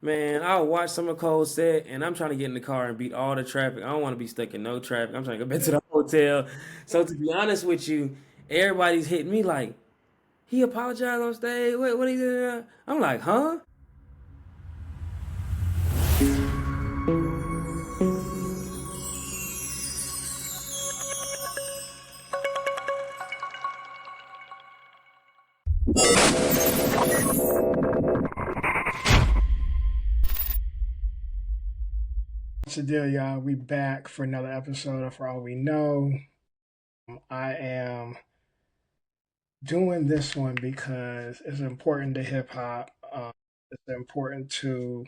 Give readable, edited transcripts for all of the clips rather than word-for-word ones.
Man, I'll watch Summer Cold set, and I'm trying to get in the car and beat all the traffic. I don't want to be stuck in no traffic. I'm trying to go back to Yeah. the hotel. So to be honest with you, everybody's hitting me like, he apologized on stage. What he did? I'm like, huh? What's the deal, y'all? We back for another episode of For All We Know. I am doing this one because it's important to hip hop. It's important to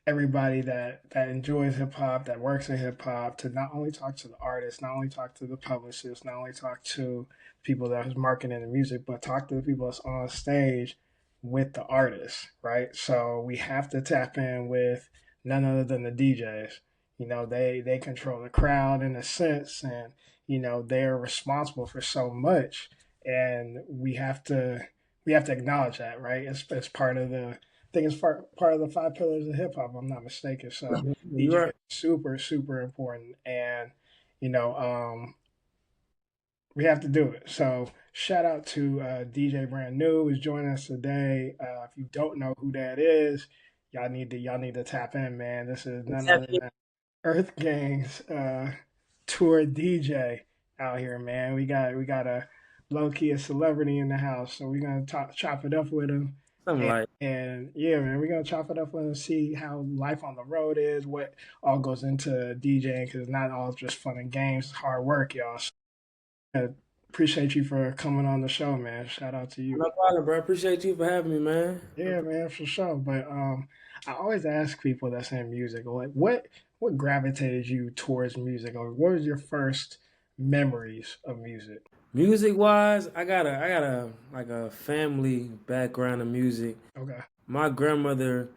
everybody that enjoys hip hop, that works in hip hop, to not only talk to the artists, not only talk to the publicists, not only talk to people that is marketing the music, but talk to the people that's on stage with the artists, right? So we have to tap in with none other than the DJs. They control the crowd in a sense, and they're responsible for so much, and we have to acknowledge that, right? It's part of the think it's part of the five pillars of hip hop. If I'm not mistaken. So You DJ right. is super super important, and you know we have to do it. So shout out to DJ Brannew who's joining us today. If you don't know who that is, y'all need to tap in, man. This is none other than EarthGang's tour DJ out here, man. We got a low key a celebrity in the house, so we're gonna chop it up with him. Something And, like, and yeah, man, we're gonna chop it up with him, see how life on the road is, what all goes into DJing, because it's not all just fun and games, it's hard work, y'all. So, appreciate you for coming on the show, man. Shout out to you. no problem, bro. Appreciate you for having me, man. Yeah, man, for sure. But I always ask people that's in music, like, what gravitated you towards music, or what was your first memories of music? Music wise, I got a like a family background of music. Okay, My grandmother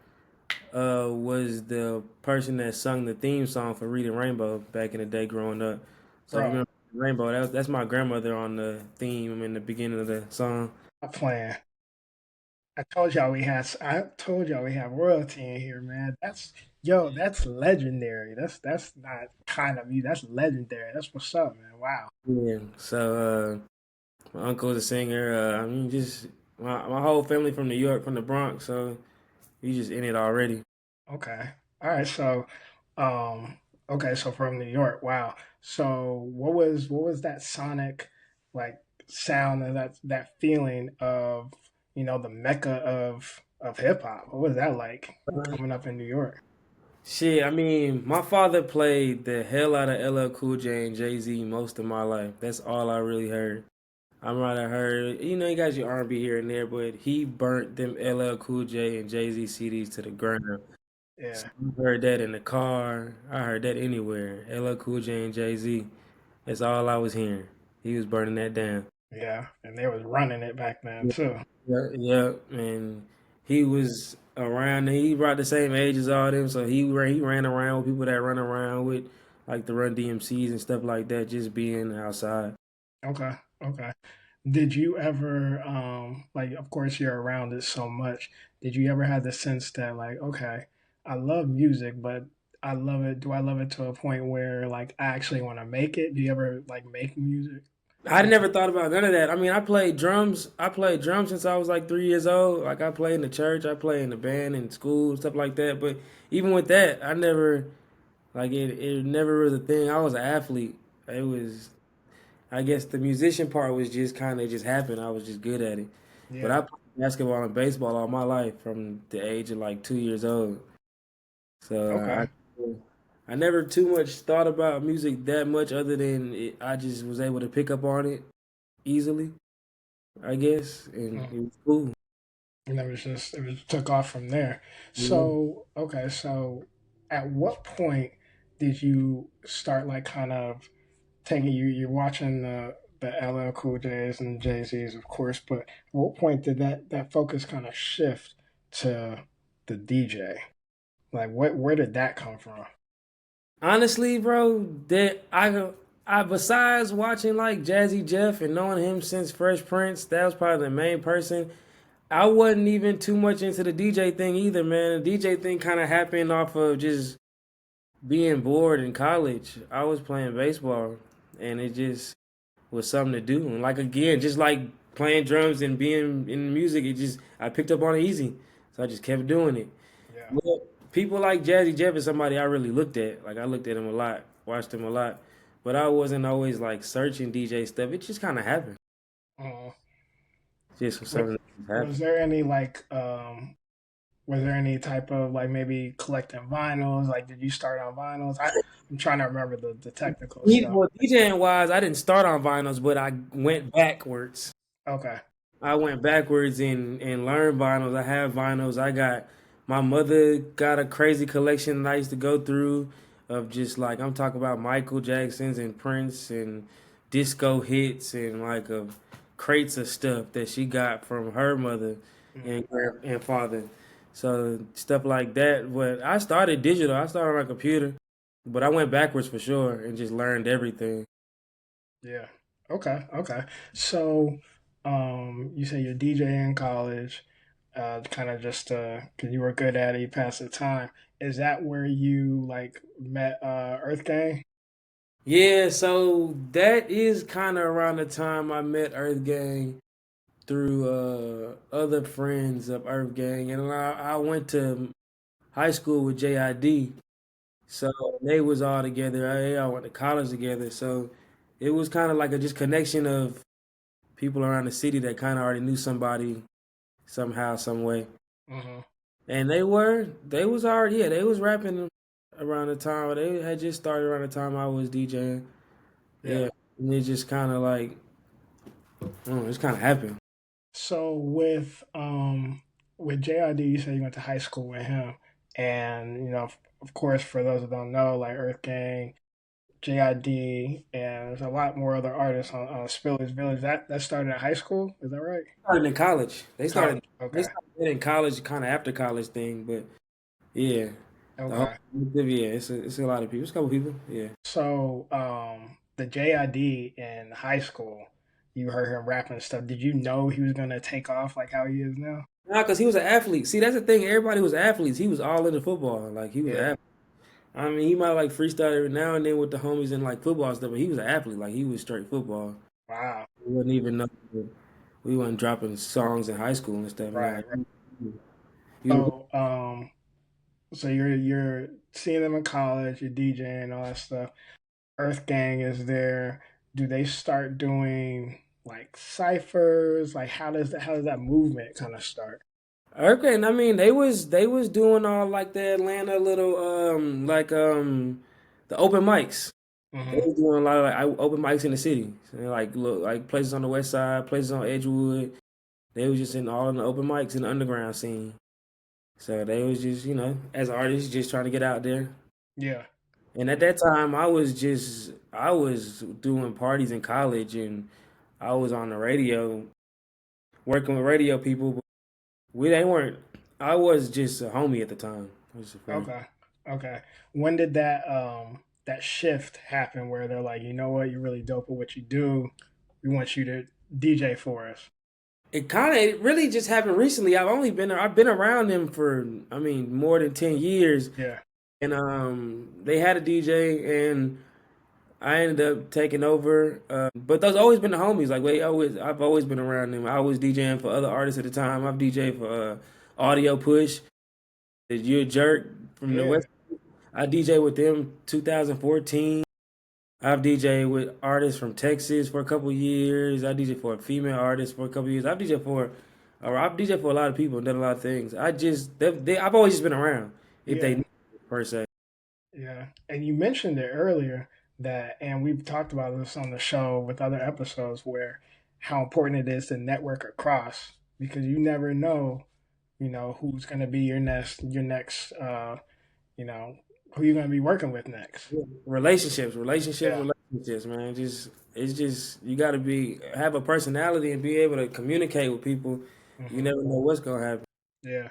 was the person that sung the theme song for Reading Rainbow back in the day growing up. So if you bro, remember Rainbow, that's my grandmother on the theme in the beginning of the song. I'm playing. I told y'all we have royalty in here, man. That's legendary. That's not kind of you. That's legendary. That's what's up, man. Wow. Yeah. So my uncle's a singer. I mean, just my whole family from New York, from the Bronx. So we just in it already. Okay. All right. Um, okay. So from New York. Wow. So what was that sonic like sound and that feeling of the mecca of hip hop? What was that like coming up in New York? Shit, I mean, my father played the hell out of LL Cool J and Jay Z most of my life. That's all I really heard. I might have heard, you got your R&B here and there, but he burnt them LL Cool J and Jay Z CDs to the ground. So Yeah. I heard that in the car. I heard that anywhere. LL Cool J and Jay Z. That's all I was hearing. He was burning that down. Yeah. And they was running it back then Yeah, too. yeah, yeah. And he was around. He brought the same age as all them, so he ran around with people that run around with like the Run DMCs and stuff like that, just being outside. Okay. Okay. Did you ever, like, of course, you're around it so much. Did you ever have the sense that, like, okay, I love music, but I love it. Do I love it to a point where, like, I actually want to make it? Do you ever, like, make music I never thought about none of that. I mean, I played drums. I played drums since I was like 3 years old. Like I played in the church, I played in the band in school, stuff like that. But even with that, I never like it. It never was a thing. I was an athlete. It was. I guess the musician part was just kind of just happened. I was just good at it. But I Yeah. played basketball and baseball all my life from the age of like 2 years old. So Okay. I never too much thought about music that much, other than I just was able to pick up on it easily, I guess, and Mm. it was cool. And it was took off from there. Yeah. So, okay. So, at what point did you start, like, kind of taking you're watching the LL Cool J's and Jay Z's, of course, but at what point did that focus kind of shift to the DJ? Like, where did that come from? Honestly, bro, that I besides watching like Jazzy Jeff and knowing him since Fresh Prince, that was probably the main person. I wasn't even too much into the DJ thing either, man. The DJ thing kind of happened off of just being bored in college. I was playing baseball, and it just was something to do. And like again, just like playing drums and being in music, it just I picked up on it easy, so I just kept doing it. Yeah. Well, people like Jazzy Jeff is somebody I really looked at. Like I looked at him a lot, watched him a lot, but I wasn't always like searching DJ stuff. It just kind of happened. Uh, Just for wa- something that happened. was there any like was there any type of like maybe collecting vinyls? Like, did you start on vinyls? I'm trying to remember the technical stuff. Well, DJing wise, I didn't start on vinyls, but I went backwards. Okay. I went backwards and learned vinyls. I have vinyls. I got my mother got a crazy collection that I used to go through of just like I'm talking about Michael Jackson's and Prince and disco hits and like of crates of stuff that she got from her mother Mm, and father. So stuff like that. But I started digital. I started on a computer, but I went backwards for sure and just learned everything. yeah. Okay. Okay. So, you say you're DJing in college, kind of just because you were good at it, you passed the time. Is that where you like met EarthGang? Yeah, so that is kind of around the time I met EarthGang through other friends of EarthGang, and I went to high school with JID, so they was all together. I all went to college together, so it was kind of like a just connection of people around the city that kind of already knew somebody somehow, some way, Mm-hmm. and they was already yeah they was rapping around the time they had just started around the time I was DJing. Yeah. Yeah, and it just kind of like, I don't know, it's kind of happened. So with JID, you say you went to high school with him, and of course, for those that don't know, like EarthGang, JID, and there's a lot more other artists on Spillage Village. That started in high school, is that right? Started in college. College. They Okay. started it in college, kind of after college thing. But yeah, the whole Okay. yeah, it's a lot of people. It's a couple people. Yeah, So the JID in high school, you heard him rapping and stuff. Did you know he was gonna take off like how he is now? nah, cause he was an athlete. See, that's the thing. Everybody was athletes. He was all into football. Like he was an Yeah. athlete. I mean, he might like freestyle every now and then with the homies and like football stuff, but he was an athlete. Like he was straight football. Wow. We wouldn't even know. We weren't dropping songs in high school and stuff. Nah, Right. Right. he, So so you're seeing them in college, you're DJing, all that stuff. Earth Gang is there. Do they start doing like ciphers? Like how does that movement kind of start? okay, and I mean they was doing all like the Atlanta little the open mics. They Hmm. was doing a lot of like open mics in the city, so, like look like places on the west side, places on Edgewood. They was just in all in the open mics in the underground scene. So they was just as artists just trying to get out there. Yeah. And at Yeah. that time I was doing parties in college and I was on the radio working with radio people. But they weren't. I was just a homie at the time. I was just a friend. Okay. Okay. When did that shift happen where they're like, you know what, you're really dope at what you do. We want you to DJ for us. It really just happened recently. I've been around them for I mean more than 10 years, Yeah. and they had a DJ and I ended up taking over. But those always been the homies. Like I've always been around them. I was DJing for other artists at the time. I've DJed for Audio Push. You a jerk from the Yeah. West. I DJ with them 2014. I've DJed with artists from Texas for a couple years. I DJ for a female artist for a couple years. I've DJ for a lot of people and done a lot of things. I've always just been around if they Yeah. knew per se. Yeah. And you mentioned it earlier that, and we've talked about this on the show with other episodes where how important it is to network across because you never know, who's going to be your next, you know, who you're going to be working with next. Yeah. Relationships, man. It's just you got to be have a personality and be able to communicate with people. You Hmm. never know what's gonna happen. Yeah.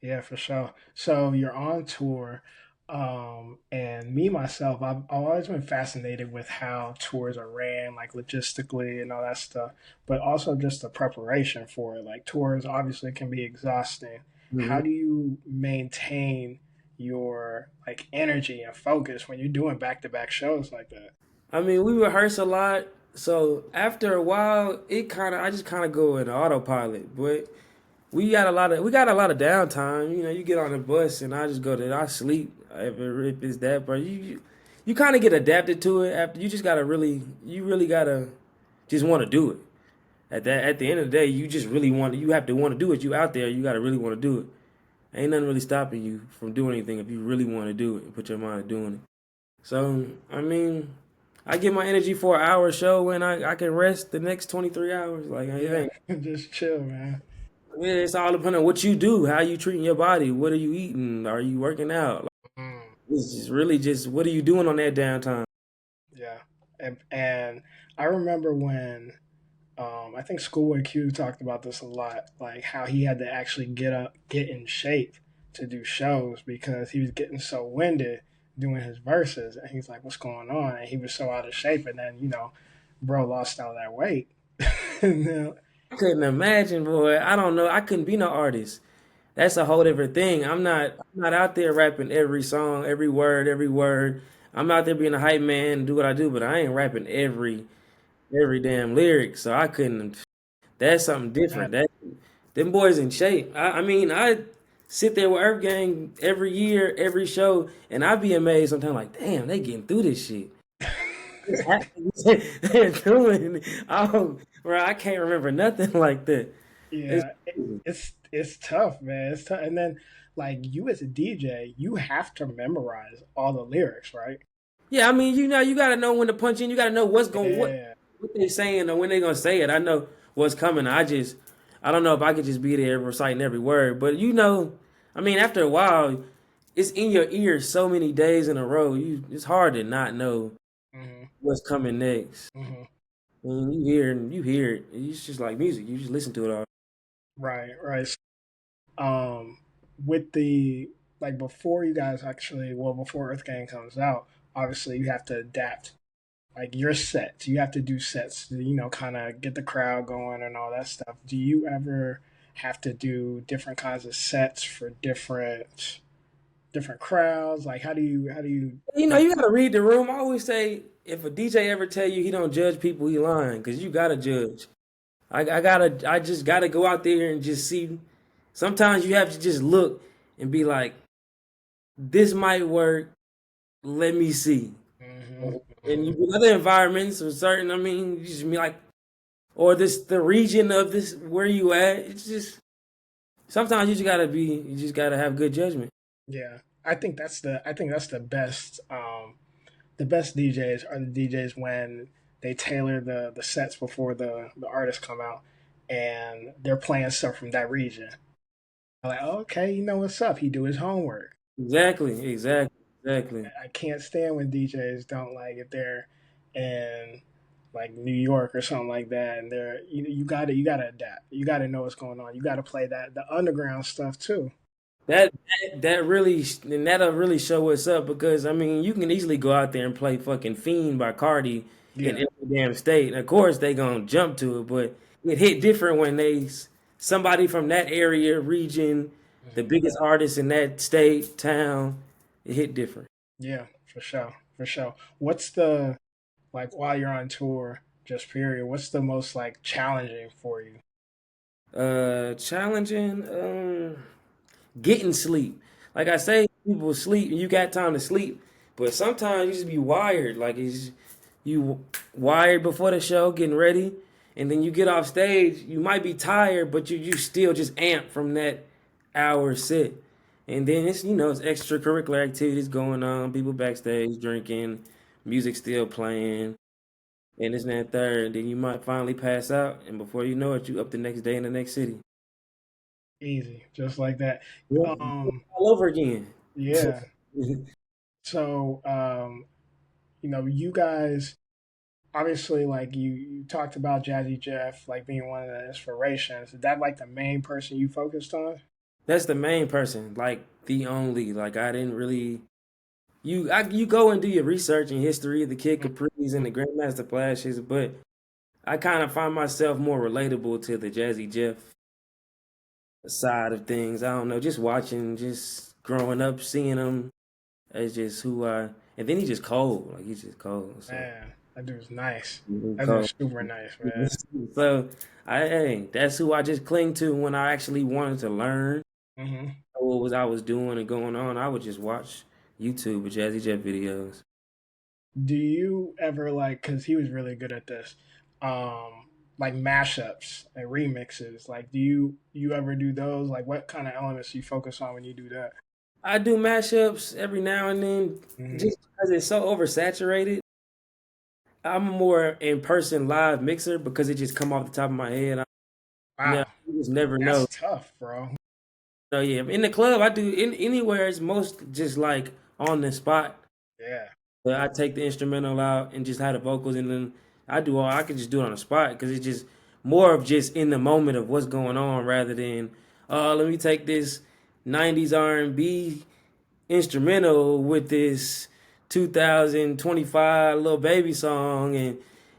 Yeah, for sure. So you're on tour. And me myself, I've always been fascinated with how tours are ran, like logistically and all that stuff, but also just the preparation for it. Like tours obviously can be exhausting. How Hmm. do you maintain your like energy and focus when you're doing back to back shows like that? I mean, we rehearse a lot, so after a while, it kind of I just kind of go in autopilot. But we got a lot of downtime. You get on the bus and I just go to I sleep if it's that. But you kind of get adapted to it after. You just gotta really gotta just want to do it. At the end of the day, you just really want you have to want to do it. You out there, you gotta really want to do it. Ain't nothing really stopping you from doing anything if you really want to do it and put your mind to doing it. So I mean, I get my energy for an hour show and I can rest the next 23 hours. Like it Yeah, ain't. just chill, man. Yeah, it's all depending on what you do, how you treating your body, what are you eating, are you working out? Like, Mm, it's just really just what are you doing on that downtime? yeah, and I remember when I think Schoolboy Q talked about this a lot, like how he had to actually get in shape to do shows because he was getting so winded doing his verses, and he's like, "What's going on?" And he was so out of shape, and then bro lost all that weight. And then, I couldn't imagine, boy. I don't know. I couldn't be no artist. That's a whole different thing. I'm not out there rapping every song, every word, every word. I'm out there being a hype man and do what I do, but I ain't rapping every damn lyric. So I couldn't. That's something different. Them boys in shape. I mean, I sit there with EarthGang every year, every show, and I be amazed sometimes. Like, damn, they getting through this shit. What's happening? They're doing. Oh, bro, I can't remember nothing like that. It's yeah, crazy. it's tough, man. It's tough, and then like you as a DJ, you have to memorize all the lyrics, right? Yeah, I mean, you gotta know when to punch in. You gotta know Yeah. what they saying or when they gonna say it. I know what's coming. I don't know if I could just be there reciting every word, but I mean, after a while, it's in your ear so many days in a row. It's hard to not know Hmm. what's coming next. Hmm. I mean, you hear it. It's just like music. You just listen to it all. Right, right. um with the like before you guys actually well before EarthGang comes out, obviously you have to adapt like your sets. You have to do sets to, kind of get the crowd going and all that stuff. Do you ever have to do different kinds of sets for different crowds? Like how do you make You gotta read the room. I always say if a DJ ever tell you he don't judge people, he lying because you gotta judge. I just gotta go out there and just see. Sometimes you have to just look and be like, this might work. Let me see. hmm And hmm you in other environments or certain, I mean, you just be like, or the region of this where you at. It's just sometimes you just gotta have good judgment. yeah, I think that's the best DJs are the DJs when they tailor the sets before the artists come out and they're playing stuff from that region. I'm like, oh, okay, you know what's up. He do his homework. Exactly. I can't stand when DJs don't like if they're in like New York or something like that, and you gotta adapt. You gotta know what's going on. You gotta play the underground stuff too. That really and that'll really show what's up because I mean you can easily go out there and play fucking Fiend by Cardi in Yeah. every damn state. And of course they gonna jump to it, but it hit different when somebody from that area, region, the Mhm. biggest artist in that state, town, it hit different. Yeah, for sure, for sure. What's the like while you're on tour, just period? What's the most like challenging for you? Challenging. Getting sleep. Like I say, people sleep and you got time to sleep, but sometimes you just be wired. Like you wired before the show, getting ready, and then you get off stage. You might be tired, but you still just amped from that hour sit. And then it's extracurricular activities going on. People backstage drinking, music still playing, and this and that third. And then you might finally pass out, and before you know it, you up the next day in the next city. Easy, just like that. Yeah, Um, all over again. yeah. So, you guys obviously like you talked about Jazzy Jeff like being one of the inspirations. Is that like the main person you focused on? That's the main person, like the only. Like I didn't really. you go and do your research and history of the Kid Capri's and Mhm. the Grandmaster Flashes, but I kind of find myself more relatable to the Jazzy Jeff side of things. I don't know, just watching, just growing up, seeing him as just who I. And then he's just cold, like he's just cold. So Man, that dude's nice. he's That cold. dude's super nice, man. So hey, that's who I just cling to when I actually wanted to learn Hmm. what was I was doing and going on. I would just watch YouTube with Jazzy Jeff videos. Do you ever like? Because he was really good at this, like mashups and remixes. Like, do you ever do those? Like, what kind of elements do you focus on when you do that? I do mashups every now and then, Hmm. just because it's so oversaturated. I'm a more in person live mixer because it just come off the top of my head. Wow, You just never know. that's tough, bro. So yeah, in the club I do in anywhere it's most just like on the spot. Yeah. But I take the instrumental out and just have the vocals, and then I can just do it on the spot because it's just more of just in the moment of what's going on rather than let me take this '90s R&B instrumental with this 2025 little baby song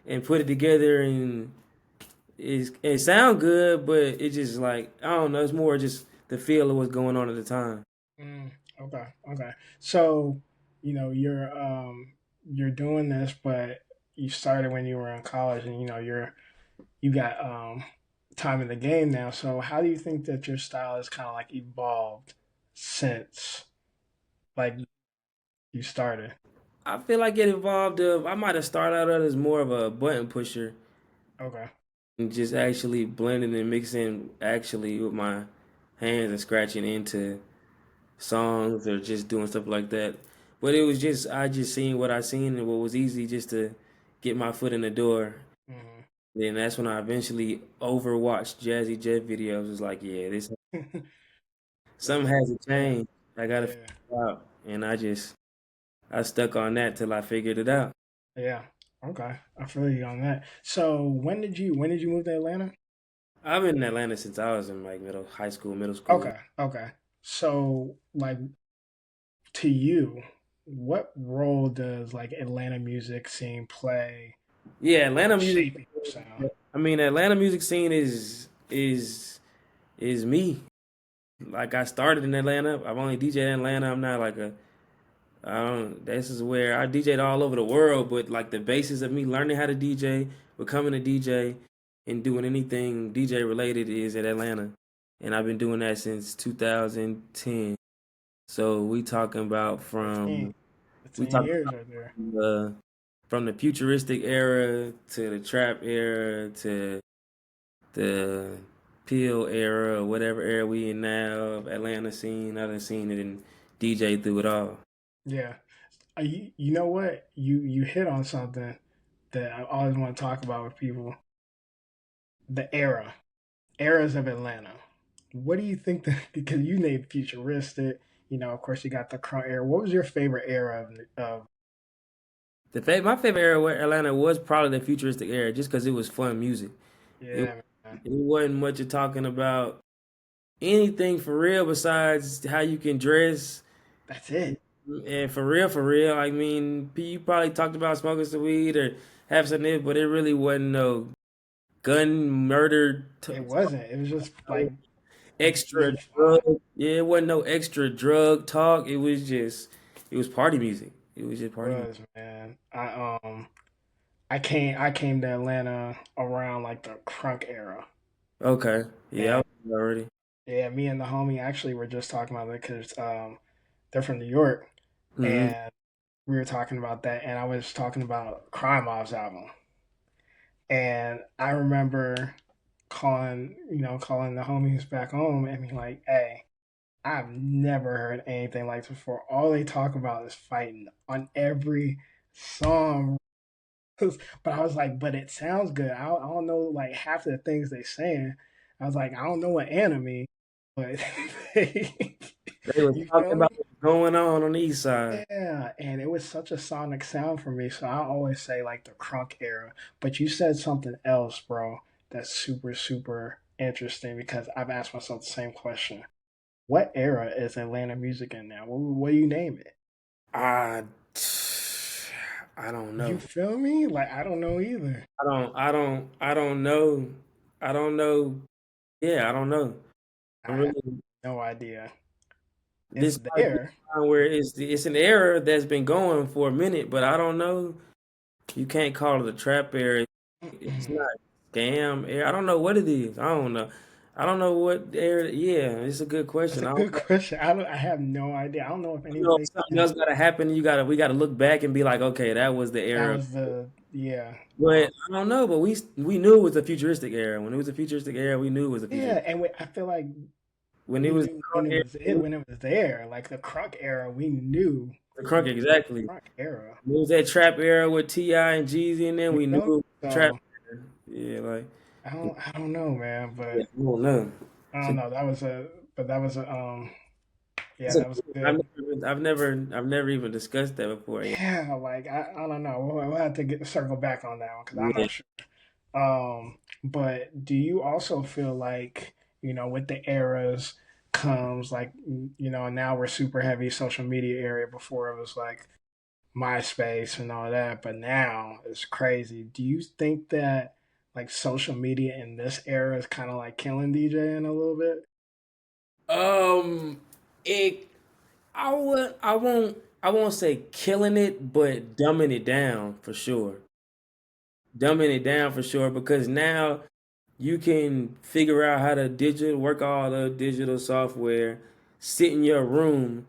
and put it together and it sound good, but it just like I don't know. It's more just the feel of what's going on at the time. Mm, okay. Okay. So, you're doing this, but you started when you were in college, and you got time in the game now. So, how do you think that your style has kind of like evolved since like you started? I feel like it evolved. I might have started out as more of a button pusher Okay. and just actually blending and mixing actually with my hands and scratching into songs or just doing stuff like that. But it was just I just seen what I seen and what was easy just to get my foot in the door. Hmm. Then that's when I eventually overwatched Jazzy Jeff videos. It was like, yeah, this something has to Yeah. change. I gotta figure Yeah. it out. And I stuck on that till I figured it out. Yeah. Okay. I feel you on that. So, when did you move to Atlanta? I've been in Atlanta since I was in like high school, middle school. Okay. Okay. So, like, to you, what role does like Atlanta music scene play Yeah, Atlanta music. shaping your sound? I mean, Atlanta music scene is me. Like I started in Atlanta. I've only DJed in Atlanta. I'm not like a I don't. This is where I DJed all over the world, but like the basis of me learning how to DJ, becoming a DJ, and doing anything DJ related is at Atlanta, and I've been doing that since 2010. So we talking about 15, we 15 talking years right there. from the futuristic era to the trap era to the pill era or whatever era we in now of Atlanta scene. I done seen it and DJ through it all. Yeah. You know what? You hit on something that I always want to talk about with people. The eras of Atlanta. What do you think that because you named futuristic, of course you got the crunk era. What was your favorite era of My favorite era where Atlanta was probably the futuristic era, just because it was fun music. It yeah, man. it wasn't much of talking about anything for real besides how you can dress. That's it. And for real, I mean, you probably talked about smoking some weed or have some it, but it really wasn't no gun murder It wasn't. It was just like extra being drug. fly. Yeah, it wasn't no extra drug talk. It was party music. It was just It party music. was, man. I came to Atlanta around like the crunk era. Okay, yeah, I And was already. yeah, me and the homie actually were just talking about it because they're from New York, Hmm. and we were talking about that, and I was talking about Crime Mob's album, and I remember calling the homies back home and being like, "Hey, I've never heard anything like this before. All they talk about is fighting on every song." But I was like, but it sounds good. I don't know like half of the things they saying. I was like, I don't know what anime, but They was you talking feel me? about what's going on the east side. Yeah, and it was such a sonic sound for me. So I always say like the crunk era. But you said something else, bro, that's super, super interesting because I've asked myself the same question. What era is Atlanta music in now? What do you name it? I I don't You know. feel me? Like I don't know either. I don't know. I don't know. Yeah, I don't know. I'm I have really no idea. It's this might be there. a time where it's an era that's been going for a minute, but I don't know. You can't call it a trap era. It's not scam era. I don't know what it is. I don't know. I don't know what era. Yeah, it's a good That's question. a I don't good know. question. I have no idea. I don't know if You know, if anybody something can. else gotta happen. We gotta look back and be like, okay, that was the That era. was the yeah. But I don't know. But we knew it was a futuristic era. When it was a futuristic era, we knew it was a futuristic. Yeah, and I feel like When it we was knew when the it crunk was era, when it was there. Like the crunk era, we knew the it crunk was exactly. the crunk era. It was that trap era with Ti and Jeezy, and then You we knew it know? was the trap So era. Yeah, like I don't know, man, yeah, but I don't know. I So don't know. That was a yeah, it's a, that was good. I've never even discussed that before. Yeah, Yeah, like I don't know. We'll have to get circle back on that one because I'm yeah. not sure. But do you also feel like, with the eras comes like, now we're super heavy social media area. Before it was like MySpace and all that, but now it's crazy. Do you think that like social media in this era is kind of like killing DJing a little bit? Um, it I won't say killing it, but dumbing it down for sure. Dumbing it down for sure because now you can figure out how to digital work all the digital software, sit in your room.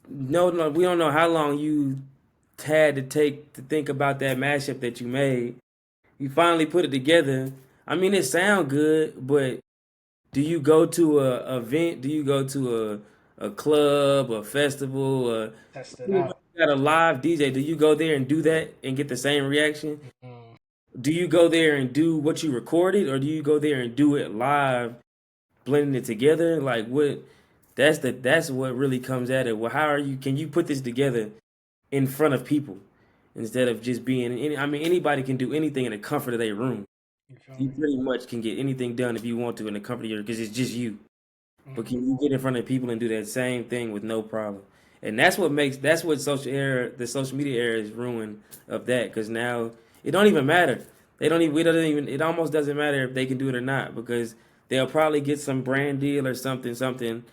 No, we don't know how long you had to take to think about that mashup that you made. You finally put it together. I mean, it sound good, but do you go to a event? Do you go to a club, a festival, Test it you out. got a live DJ? Do you go there and do that and get the same reaction? Mm, Do you go there and do what you recorded, or do you go there and do it live, blending it together? Like what? That's what really comes at it. Well, how are you? Can you put this together in front of people instead of just being? I mean, anybody can do anything in the comfort of their room. you feel You me? pretty much can get anything done if you want to in the comfort of your because it's just you. But Hmm. can you get in front of people and do that same thing with no problem? And that's what the social media era is ruined of that because now it don't even matter. They don't even it doesn't even it almost doesn't matter if they can do it or not because they'll probably get some brand deal or something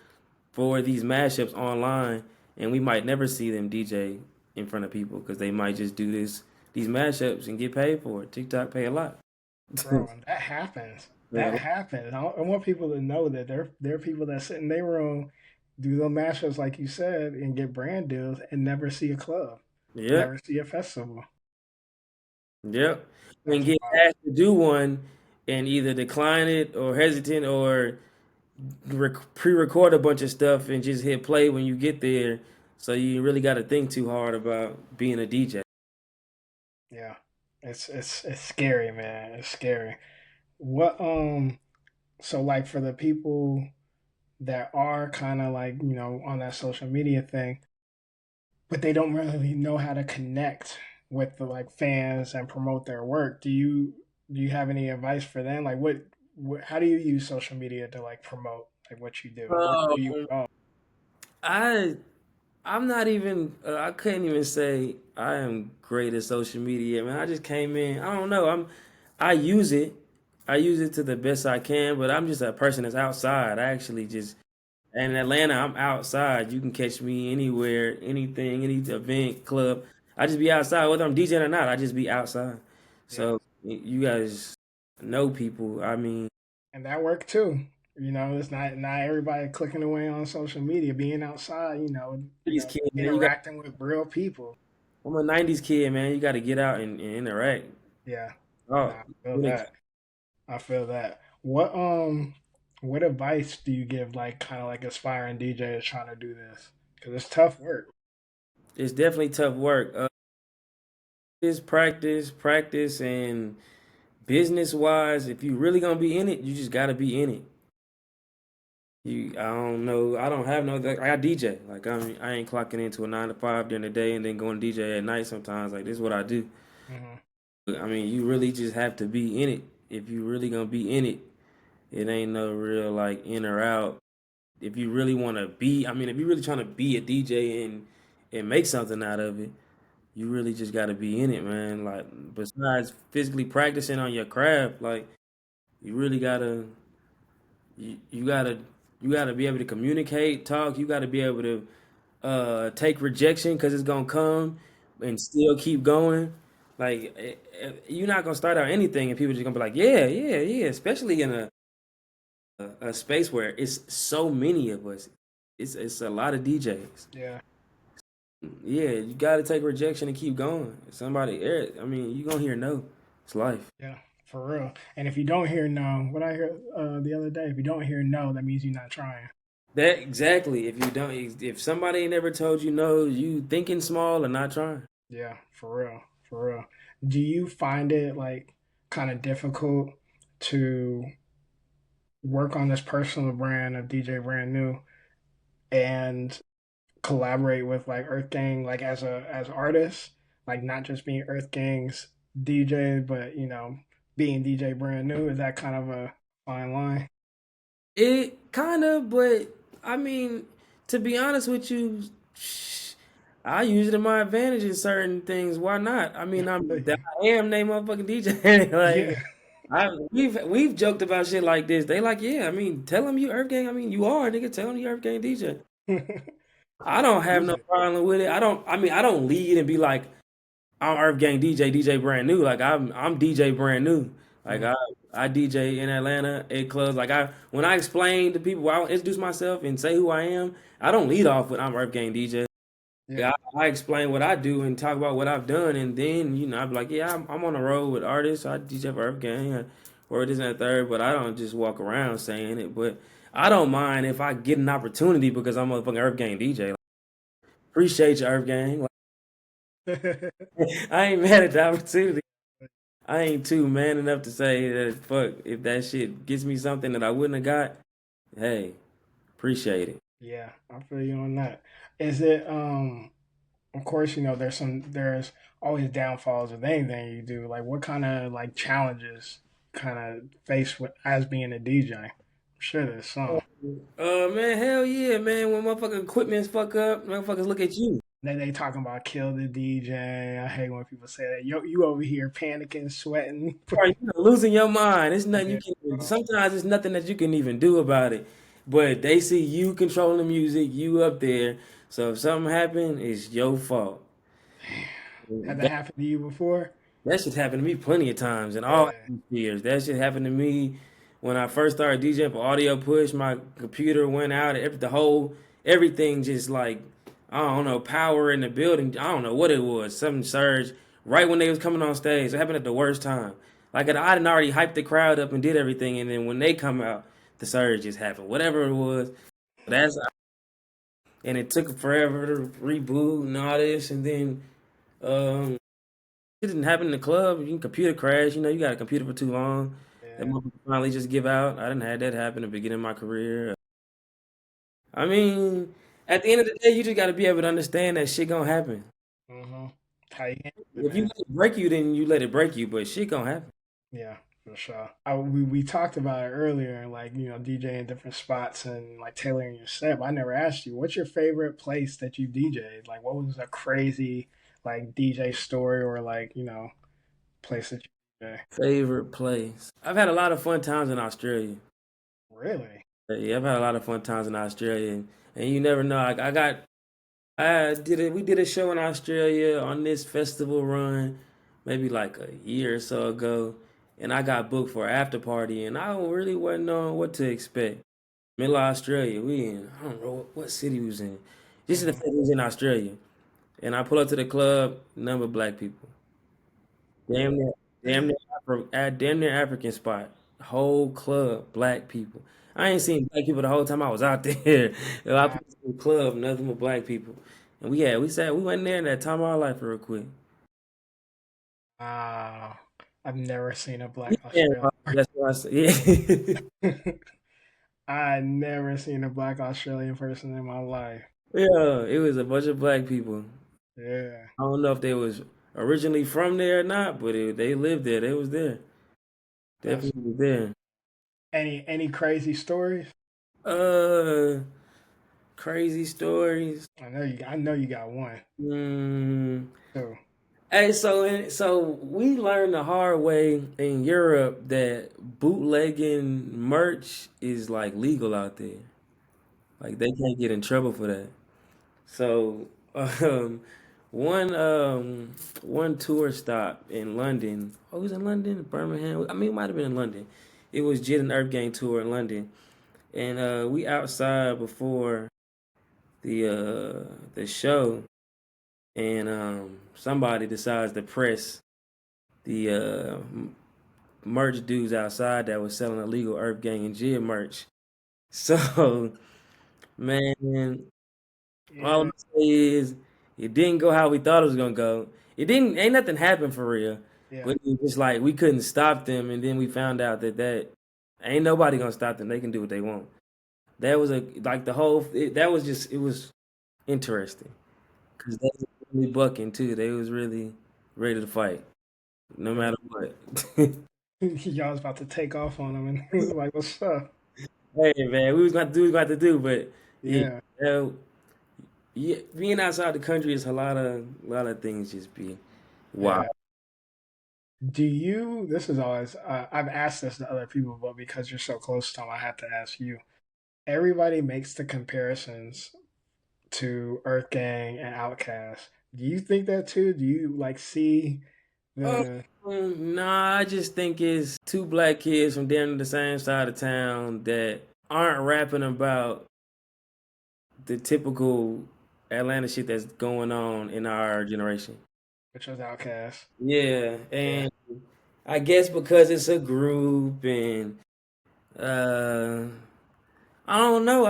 for these mashups online, and we might never see them DJ in front of people because they might just do these mashups and get paid for it. TikTok pay a lot. Bro, and that happens. Pay a That lot. happens. I want people to know that there are people that sit in their room, do those mashups like you said, and get brand deals and never see a club, Yep. never see a festival. Yep. And That's get wild. asked to do one and either decline it or hesitant or pre-record a bunch of stuff and just hit play when you get there. So you really got to think too hard about being a DJ. Yeah. It's scary, man. It's scary. What so like for the people that are kind of like, on that social media thing, but they don't really know how to connect with the like fans and promote their work. Do you have any advice for them? Like what how do you use social media to like promote like what you do? Where do you Um, go? I I'm not even I couldn't even say I am great at social media. Man, I just came in. I don't know. I use it. I use it to the best I can, but I'm just a person that's outside. I actually just And in Atlanta, I'm outside. You can catch me anywhere, anything, any event, club. I just be outside, whether I'm DJing or not. I just be outside. Yeah. So you guys know people. I mean, And that worked too. It's not everybody clicking away on social media, being outside, '90s kid, man. interacting with real people. I'm a '90s kid, man. You got to get out and interact. Yeah. Oh, Nah, I feel that. I feel that. What advice do you give like kind of like aspiring DJs trying to do this? Because it's tough work. it's definitely tough work. Just practice, and business wise, if you really gonna be in it, you just gotta be in it. I don't know. I don't have no. Like, I DJ. Like I ain't clocking into a 9 to 5 during the day and then going DJ at night. Sometimes like this is what I do. Hmm. I mean, you really just have to be in it. If you really gonna be in it, it ain't no real like in or out. If you really want to be, I mean, if you really trying to be a DJ and make something out of it, you really just got to be in it, man. Like besides physically practicing on your craft, like you really gotta you gotta you gotta be able to communicate, talk. You gotta be able to take rejection because it's gonna come and still keep going. Like you're not gonna start out anything and people just gonna be like, yeah, yeah, yeah. Especially in a space where it's so many of us. It's a lot of DJs. Yeah, Yeah, you gotta take rejection and keep going. Somebody, I mean, you gonna hear no. It's life. yeah, for real. And if you don't hear no, what I heard the other day, if you don't hear no, that means you're not trying. That exactly. If you don't, if somebody ain't never told you no, you thinking small and not trying. Yeah, for real, for real. Do you find it like kind of difficult to work on this personal brand of DJ Brannew and collaborate with like EarthGang like as artists, like not just being EarthGang's DJ, but being DJ Brannew? Is that kind of a fine line? It kind of, but I mean, to be honest with you, I use it to my advantage in certain things. Why not? I mean, Yeah, I am named motherfucking DJ. yeah, Like, we've joked about shit like this. They like, yeah. I mean, tell them you Earth Gang. I mean, you are nigga. Tell them you Earth Gang DJ. I don't have use no it. problem with it. I don't. I mean, I don't lead and be like, I'm Earth Gang DJ, DJ brand new. Like I'm DJ brand new. Like Mhm. I DJ in Atlanta at clubs. Like when I explain to people, I introduce myself and say who I am. I don't lead off with I'm Earth Gang DJ. Yeah, Yeah, I explain what I do and talk about what I've done, and then I'd be like, yeah, I'm on the road with artists. I DJ for Earth Gang or this and that third, but I don't just walk around saying it. But I don't mind if I get an opportunity because I'm a fucking Earth Gang DJ. Like, appreciate you, Earth Gang. I ain't mad at the opportunity. I ain't too man enough to say that fuck if that shit gets me something that I wouldn't have got. Hey, appreciate it. yeah, I feel you on that. Is it of course, there's always downfalls with anything you do. Like what kind of like challenges kind of face with as being a DJ? I'm sure there's some. Man, hell yeah, man. When motherfucking equipments fuck up, motherfuckers look at you. Then they talking about kill the DJ. I hate when people say that. Yo, you over here panicking, sweating. Right, losing your mind. It's nothing you Yeah, can. bro. Sometimes it's nothing that you can even do about it. But they see you controlling the music, you up there. So if something happened, it's your fault. Had that happened to you before? That shit happened to me plenty of times in all Really? these years. That shit happened to me when I first started DJing for Audio Push. My computer went out. Everything just like I don't know, power in the building. I don't know what it was. Something surged right when they was coming on stage. It happened at the worst time. Like I didn't already hyped the crowd up and did everything, and then when they come out, the surge just happened. Whatever it was, that's and it took forever to reboot and all this, and then um it didn't happen in the club. You can computer crash. You got a computer for too long. That Yeah. motherfucker finally just give out. I didn't have that happen at the beginning of my career. I mean, at the end of the day, you just got to be able to understand that shit gonna happen. Mm-hmm. How you handle it, If you man? let it break you, then you let it break you. But shit gonna happen. Yeah, for sure. We talked about it earlier, like DJing different spots and like tailoring your set. But I never asked you, what's your favorite place that you DJed? Like, what was a crazy like DJ story or like place that you DJ? Favorite place. I've had a lot of fun times in Australia. Really? Yeah, I've had a lot of fun times in Australia, and you never know. I did it. We did a show in Australia on this festival run, maybe like a year or so ago, and I got booked for an after party, and I really wasn't knowing what to expect. Middle of Australia, I don't know what city we was in. This is the Hmm. fact we was in Australia, and I pull up to the club, number of black people, damn near, damn near, damn near African spot, whole club black people. I ain't seen black people the whole time I was out there. I Wow. put to the club, nothing but black people, and we went there in that time of our life real quick. Wow. I've never seen a black Yeah, Australian. that's what I said. Yeah, I never seen a black Australian person in my life. yeah, it was a bunch of black people. Yeah, I don't know if they was originally from there or not, but they lived there. They was there. that's Definitely was there. any crazy stories? Uh, crazy stories. I know you got one Mm. too. Hey, so we learned the hard way in Europe that bootlegging merch is like legal out there. Like they can't get in trouble for that. So one one tour stop in London. Oh, it was in London, Birmingham. I mean, it might have been in London. It was Jid and EarthGang tour in London, and we outside before the show, and somebody decides to press the merch dudes outside that was selling illegal EarthGang and Jid merch. So man, all I'm Yeah, gonna say is it didn't go how we thought it was gonna go. It didn't. Ain't nothing happened for real. yeah. But it was just like we couldn't stop them, and then we found out that ain't nobody gonna stop them. They can do what they want. That was a like the whole. That was just it was interesting because they was really bucking too. They was really ready to fight no Yeah. matter what. Y'all was about to take off on them, and it was like, "What's up?" Hey man, we was going to do what we got to do, but yeah, Yeah, uh, yeah, being outside the country is a lot of things just be wild. yeah. Do you? This is always. I've asked this to other people, but because you're so close to them, I have to ask you. Everybody makes the comparisons to Earth Gang and Outkast. Do you think that too? Do you like see the Nah, I just think it's two black kids from down on the same side of town that aren't rapping about the typical Atlanta shit that's going on in our generation. which was Outkast? Yeah, Yeah, and I guess because it's a group and uh I don't know,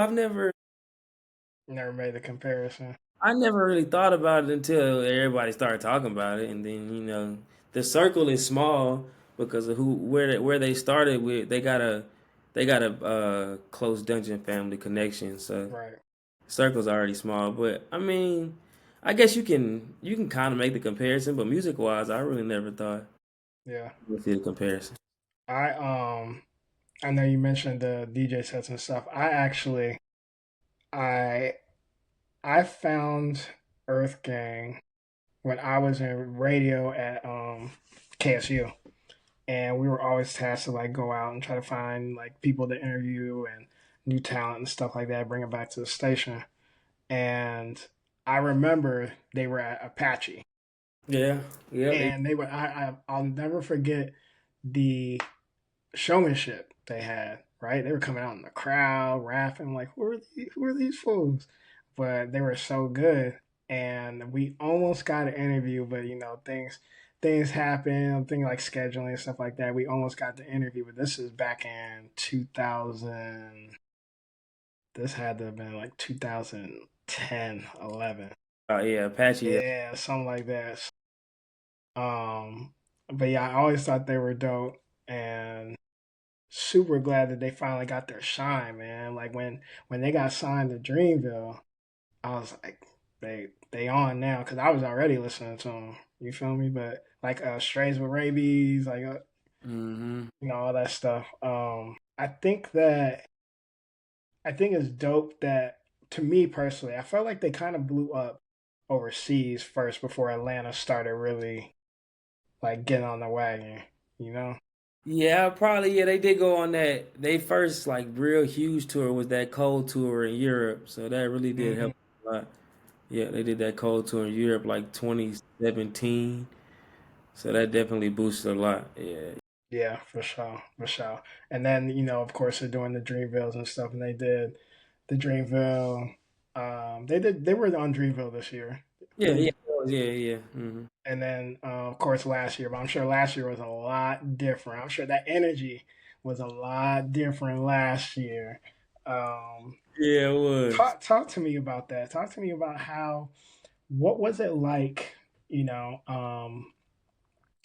never made the comparison. I never really thought about it until everybody started talking about it, and then the circle is small because of where they started with. They got a close dungeon family connection, so Right. the circle's already small. But I mean, I guess you can kind of make the comparison, but music wise, I really never thought Yeah. you see the comparison. I I know you mentioned the DJ sets and stuff. I I found Earth Gang when I was in radio at KSU, and we were always tasked to like go out and try to find like people to interview and new talent and stuff like that, bring it back to the station. And I remember they were at Apache, Yeah, yeah, and they were. I'll never forget the showmanship they had. Right, they were coming out in the crowd, rapping like, who are these fools?" But they were so good, and we almost got an interview, but things happen. I'm thinking like scheduling and stuff like that. We almost got the interview, but this is back in 2000. This had to have been like 2010, 11. yeah, Apache. Yeah. Yeah, something like that. But yeah, I always thought they were dope, and super glad that they finally got their shine, man. Like when they got signed to Dreamville, I was like, they on now because I was already listening to them. You feel me? But like Strays with Rabies, like Mm-hmm. all that stuff. I think it's dope that, to me personally, I felt like they kind of blew up overseas first before Atlanta started really like getting on the wagon. You know? Yeah, probably. Yeah, they did go on that. They first like real huge tour was that cold tour in Europe, so that really did Hmm. help a lot. Yeah, they did that cold tour in Europe like 2017, so that definitely boosted a lot. Yeah, Yeah, for sure, for sure. And then of course, they're doing the Dreamvilles and stuff, and they did the Dreamville. They were on Dreamville this year. yeah, They yeah, yeah, yeah. And then of course last year, but I'm sure last year was a lot different. I'm sure that energy was a lot different last year. Um, Yeah, it was. talk to me about that. Talk to me about what was it like, you know,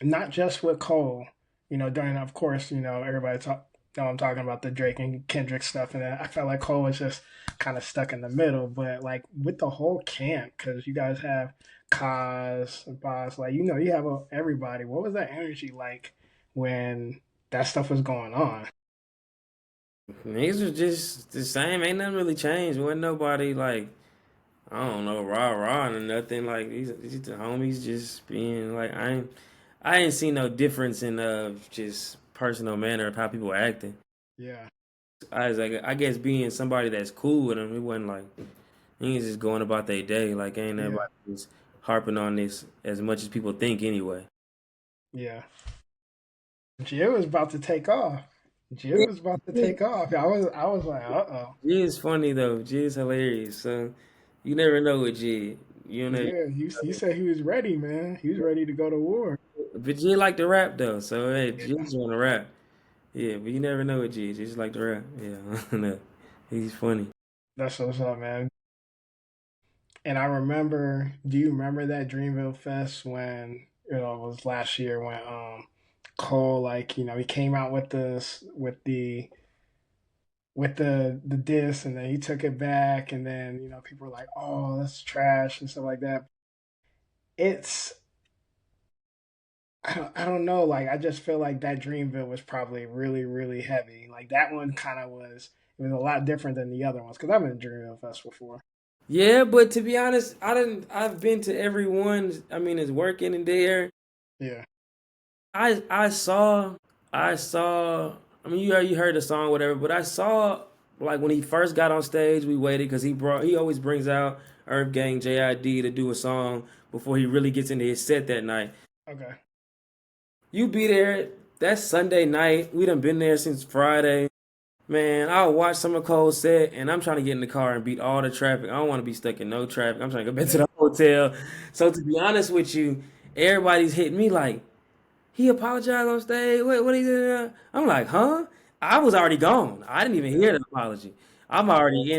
not just with Cole, during, of course, everybody talk. I'm talking about the Drake and Kendrick stuff, and I felt like Cole was just kind of stuck in the middle. But like with the whole camp, because you guys have Kaz and Boss, like you have everybody. What was that energy like when that stuff was going on? Niggas was just the same. Ain't nothing really changed. Wasn't nobody like I don't know rah rah or nothing. Like these the homies just being like I ain't seen no difference in just personal manner of how people were acting. Yeah, I was like I guess being somebody that's cool with them, it wasn't like he was just going about their day. Like ain't yeah, nobody was harping on this as much as people think anyway. yeah. Jill was about to take off. Jill was about to take off. I was like, uh-oh. G is funny though. G is hilarious. So you never know with G. You know, Yeah, you said he was ready, man. He was ready to go to war. but G like to rap though. So hey, G just want to rap. Yeah, but you never know with G. G just like to rap. Yeah, no, he's funny. That's what's up, man. And I remember, do you remember that Dreamville Fest when it was last year when Cole, like, he came out with this with the disc, and then he took it back, and then people were like, oh, that's trash and stuff like that. It's I don't know, like I just feel like that Dreamville was probably really really heavy. Like that one kind of was, it was a lot different than the other ones because I've been to Dreamville Fest before. Yeah, but to be honest, I didn't. I've been to every one. I mean, it's working in there. Yeah, I saw. I mean, you heard the song, whatever. But I saw like when he first got on stage, we waited because he always brings out EarthGang JID to do a song before he really gets into his set that night. okay. You be there. That's Sunday night. We done been there since Friday. Man, I'll watch Summer Cold set, and I'm trying to get in the car and beat all the traffic. I don't want to be stuck in no traffic. I'm trying to go back to Yeah. the hotel. So to be honest with you, everybody's hitting me like, he apologized on stage. What he did? I'm like, huh? I was already gone. I didn't even hear the apology. I'm already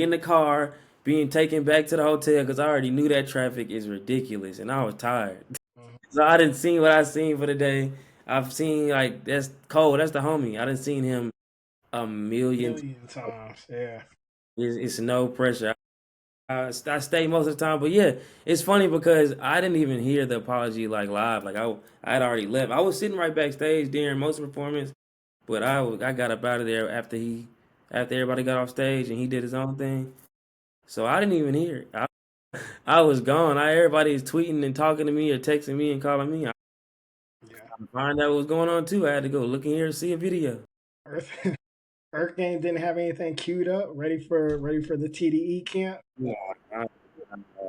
in the car being taken back to the hotel because I already knew that traffic is ridiculous and I was tired. Mhm. So I didn't see what I seen for the day. I've seen like that's Cole. That's the homie. I didn't seen him a million. Million times. Yeah. It's no pressure. I stay most of the time, but yeah, it's funny because I didn't even hear the apology like live. Like I had already left. I was sitting right backstage during most of the performance, but I got up out of there after everybody got off stage and he did his own thing. So I didn't even hear it. I was gone. Everybody is tweeting and talking to me or texting me and calling me. I Yeah. find out what was going on too. I had to go look in here and see a video. Earth Earth Gang didn't have anything queued up, ready for the TDE camp. Yeah,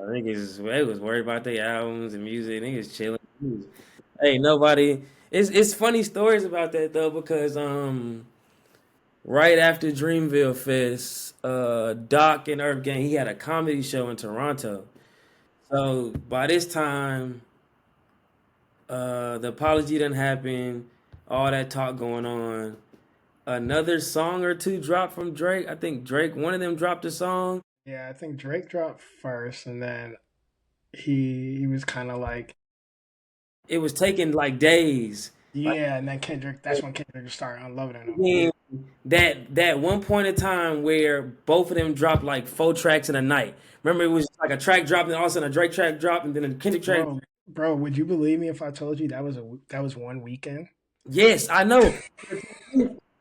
niggas they was worried about their albums and music. Niggas chilling. Hey, nobody. It's funny stories about that though because right after Dreamville Fest, Doc and Earth Gang he had a comedy show in Toronto. So by this time, the apology didn't happen. All that talk going on. Another song or two dropped from Drake. I think Drake, one of them dropped a song. Yeah, I think Drake dropped first, and then he was kind of like, It was taking like days. Like yeah, and then Kendrick. That's when Kendrick started unloading them. then that one point in time where both of them dropped like four tracks in a night. Remember, it was like a track dropped, and all of a sudden a Drake track dropped, and then a Kendrick track. Bro, would you believe me if I told you that was one weekend? Yes, I know.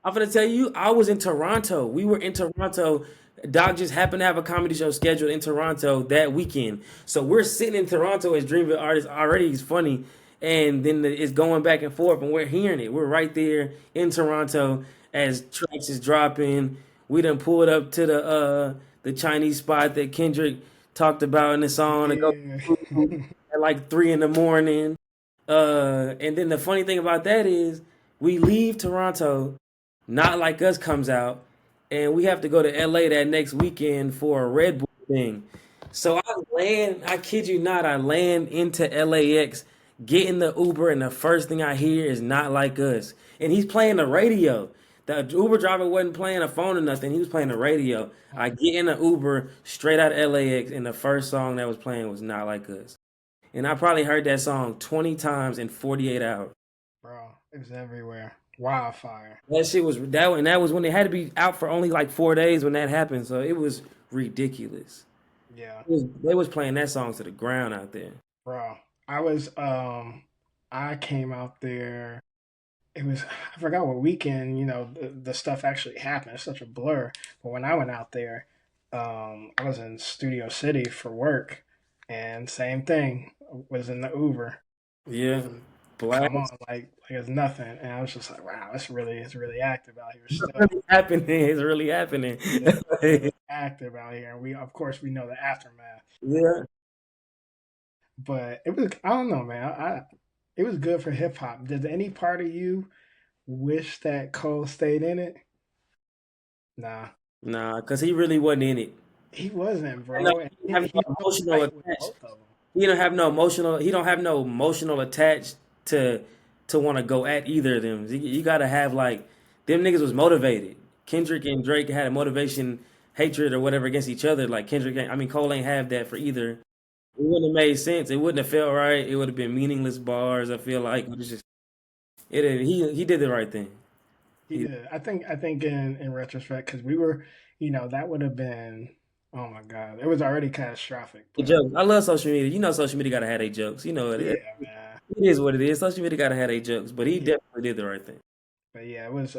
I'm gonna tell you, I was in Toronto. We were in Toronto. Doc just happened to have a comedy show scheduled in Toronto that weekend. So we're sitting in Toronto as Dreamville artists already. It's funny. And then it's going back and forth, and we're hearing it. We're right there in Toronto as tracks is dropping. We done pulled up to the Chinese spot that Kendrick talked about in the song to go Yeah. at like 3 in the morning. And then the funny thing about that is we leave Toronto, Not Like Us comes out, and we have to go to LA that next weekend for a Red Bull thing. So I kid you not, I land into LAX, get in the Uber, and the first thing I hear is Not Like Us. And he's playing the radio. The Uber driver wasn't playing a phone or nothing, he was playing the radio. I get in the Uber straight out of LAX, and the first song that was playing was Not Like Us. And I probably heard that song 20 times in 48 hours. Bro, it was everywhere. Wildfire. That shit was that was when they had to be out for only like 4 days when that happened. So it was ridiculous. Yeah, They was playing that song to the ground out there. bro. I was I came out there it was, I forgot what weekend, the stuff actually happened. It's such a blur. But when I went out there, I was in Studio City for work, and same thing, was in the Uber. Yeah, Come blast. on, like it's nothing. And I was just like, wow, it's really active out here It's still. really happening. It's really happening. Yeah, really active out here. And we, of course, we know the aftermath. Yeah. But it was, I don't know, man. It was good for hip hop. Did any part of you wish that Cole stayed in it? Nah, Nah, because he really wasn't in it. he wasn't, I know bro. And he didn't have he no was emotional tight with attached. both of them. He don't have no emotional. He don't have no emotional attached to want to go at either of them. You gotta have like them niggas was motivated. Kendrick and Drake had a motivation, hatred or whatever against each other. Like I mean Cole ain't have that for either. It wouldn't have made sense. It wouldn't have felt right. It would have been meaningless bars. I feel like it's just he did the right thing. He He did. I think in retrospect, because we were, that would have been, oh my god, it was already catastrophic. the But jokes. I love social media. You know social media gotta have their jokes. You know yeah, it man. is what it is. Social media gotta have their jokes. But he Yeah, definitely did the right thing. but yeah, it was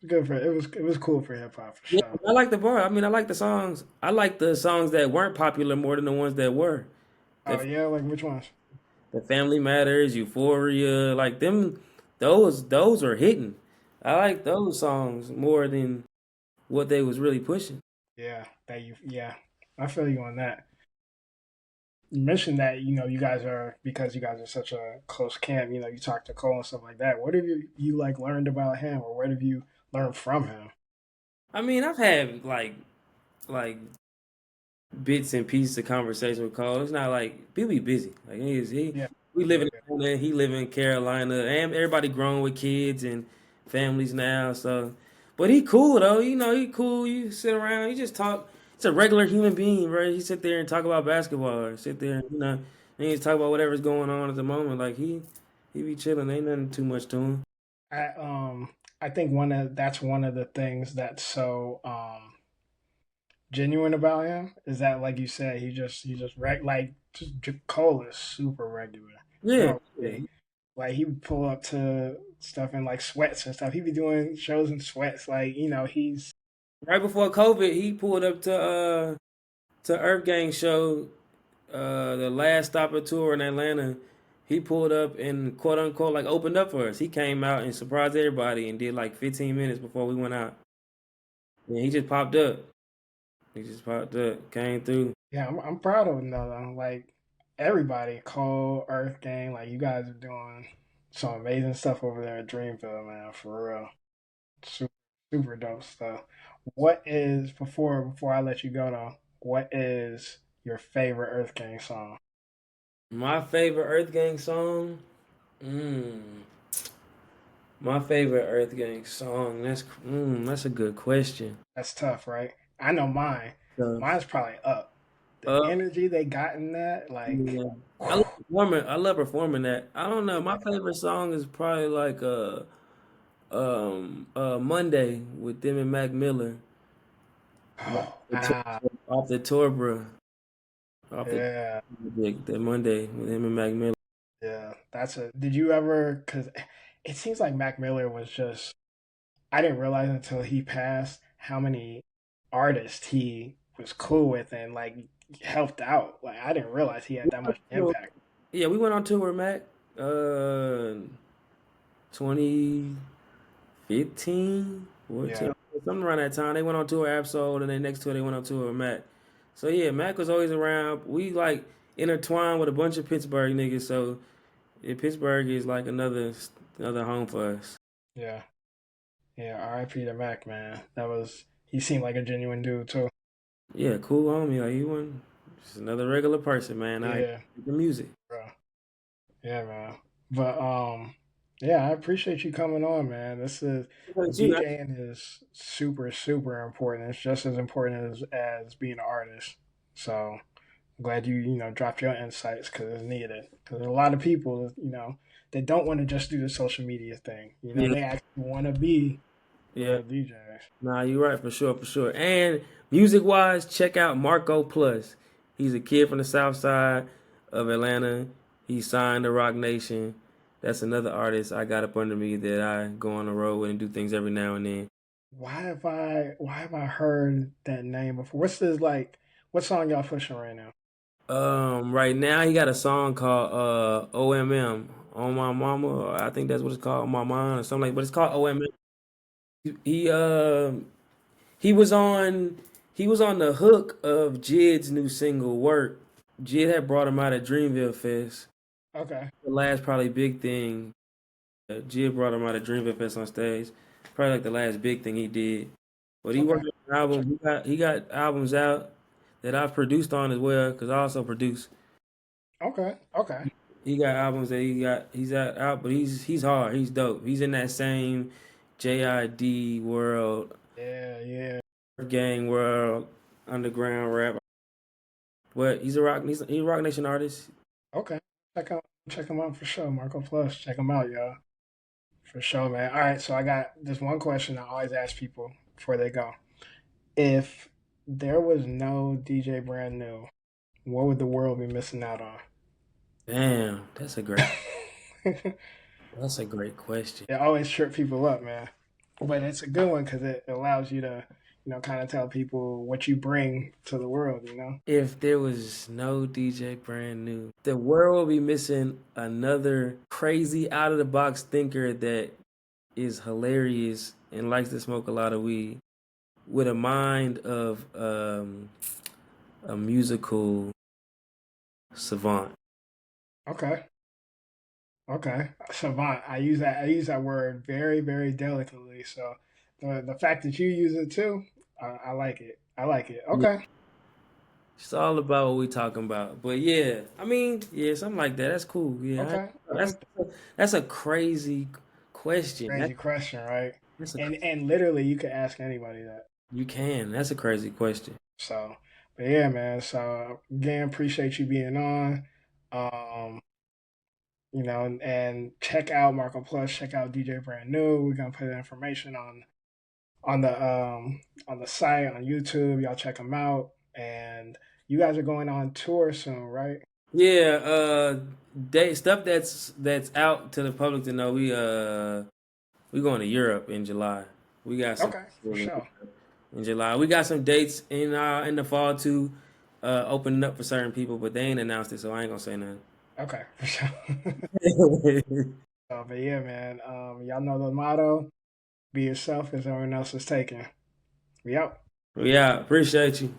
good for it was cool for hip hop for Yeah, sure. I like the bar. I mean, I like the songs. I like the songs that weren't popular more than the ones that were. Oh The yeah, like which ones? the Family Matters, Euphoria, like them. Those are hitting. I like those songs more than what they was really pushing. Yeah, yeah, I feel you on that. You mentioned that you guys are, because you guys are such a close camp. You talk to Cole and stuff like that. What have you like learned about him, or what have you learned from him? I mean, I've had like bits and pieces of conversation with Cole. It's not like people be busy. Like Yeah, we live yeah, in Atlanta, he live in Carolina, and everybody grown with kids and families now. So, but he cool though. You know, he cool. You sit around, you just talk. It's a regular human being, right? He sit there and talk about basketball, or sit there, and he just talk about whatever's going on at the moment. Like he be chilling. Ain't nothing too much to him. I I think that's one of the things that's so genuine about him, is that, like you said, he just like Cole is super regular. You Yeah, don't yeah. really, like, he would pull up to stuff in like sweats and stuff. He'd be doing shows in sweats, like, he's Right before COVID, he pulled up to EarthGang show, the last stop of tour in Atlanta. He pulled up and quote unquote like opened up for us. He came out and surprised everybody and did like 15 minutes before we went out. And he just popped up. He just popped up, came through. yeah, I'm proud of him though. Like, everybody, Cole, Earth Gang, like, you guys are doing some amazing stuff over there at Dreamville, man, for real. Super, super dope stuff. What is, before I let you go though? What is your favorite Earth Gang song? My favorite EarthGang song. Mm, my favorite EarthGang song. That's a good question. That's tough, right? I know mine. So, Mine's probably Up. The uh, energy they got in that, like, yeah. I love whew, performing. I love performing that. I don't know. My yeah. favorite song is probably like Monday with them and Mac Miller. Off the tour, Ah, off the tour, bro. Off the yeah, that Monday with him and Mac Miller. yeah. Did you ever? Because it seems like Mac Miller was just. I didn't realize until he passed how many artists he was cool with and like helped out. Like, I didn't realize he had that much impact. Yeah, we went on tour with Mac. 2015, Yeah, 14, something around that time. They went on tour with Absol, and then next tour they went on tour with Mac. So yeah, Mac was always around. We like intertwined with a bunch of Pittsburgh niggas. So yeah, Pittsburgh is like another home for us. yeah, yeah. R.I.P. to Mac, man. He seemed like a genuine dude too. Yeah, cool homie. Like he wasn't just another regular person, man. I Yeah, the music. bro. Yeah, man. But yeah, I appreciate you coming on, man. But you, DJing is super, super important. It's just as important as being an artist. So I'm glad you dropped your insights, because it's needed. Because there's a lot of people that don't want to just do the social media thing. yeah, They actually want to be yeah. real DJs. Nah, you're right for sure, for sure. And music wise, check out Marco Plus. He's a kid from the South Side of Atlanta. He signed to Rock Nation. That's another artist I got up under me that I go on the road with and do things every now and then. Why have I heard that name before? What's this like? What song y'all pushing right now? Right now he got a song called OMM on my mama. Or I think that's what it's called, on my mind or something like. But it's called OMM. He he was on he was on the hook of Jid's new single Work. Jid had brought him out at Dreamville Fest. Okay, The last probably big thing. Jid brought him out at Dreamville Fest on stage. Probably like the last big thing he did. But he okay, worked on an album. He got albums out that I've produced on as well because I also produce. okay. He got albums that he's out, but he's hard. He's dope. He's in that same JID world, Yeah, yeah. gang world, underground rap. But he's a Rock Nation artist. Okay. Check him out for sure. Marco Plus. Check him out, y'all. For sure, man. All right, so I got this one question I always ask people before they go. If there was no DJ Brand New, what would the world be missing out on? Damn, It that's a great question. always trip people up, man. But it's a good one because it allows you to, kind of tell people what you bring to the world. If there was no DJ Brand New, the world will be missing another crazy out of the box thinker that is hilarious and likes to smoke a lot of weed with a mind of a musical savant. Okay. Okay. Savant. I use that word very, very delicately. So the fact that you use it too, I like it. I like it. Yeah, Okay. it's all about what we talking about. But yeah, I mean, yeah, something like that. That's cool. Yeah, Okay. I that's like that. that's a crazy question. Crazy question, right? That's a And literally you could ask anybody that. you can. That's a crazy question. So but yeah, man. So again, appreciate you being on. Um, and check out Marco Plus, check out DJ Brand New. We're gonna put the information on the site on YouTube. Y'all check them out. And you guys are going on tour soon, right? Yeah, stuff that's out to the public to know. We going to Europe in July. We got some Okay, for sure. in July. We got some dates in the fall too, opening up for certain people, but they ain't announced it, so I ain't gonna say nothing. Okay, for sure. But yeah, man. Y'all know the motto: be yourself, because everyone else is taken. We out. Yeah, appreciate you.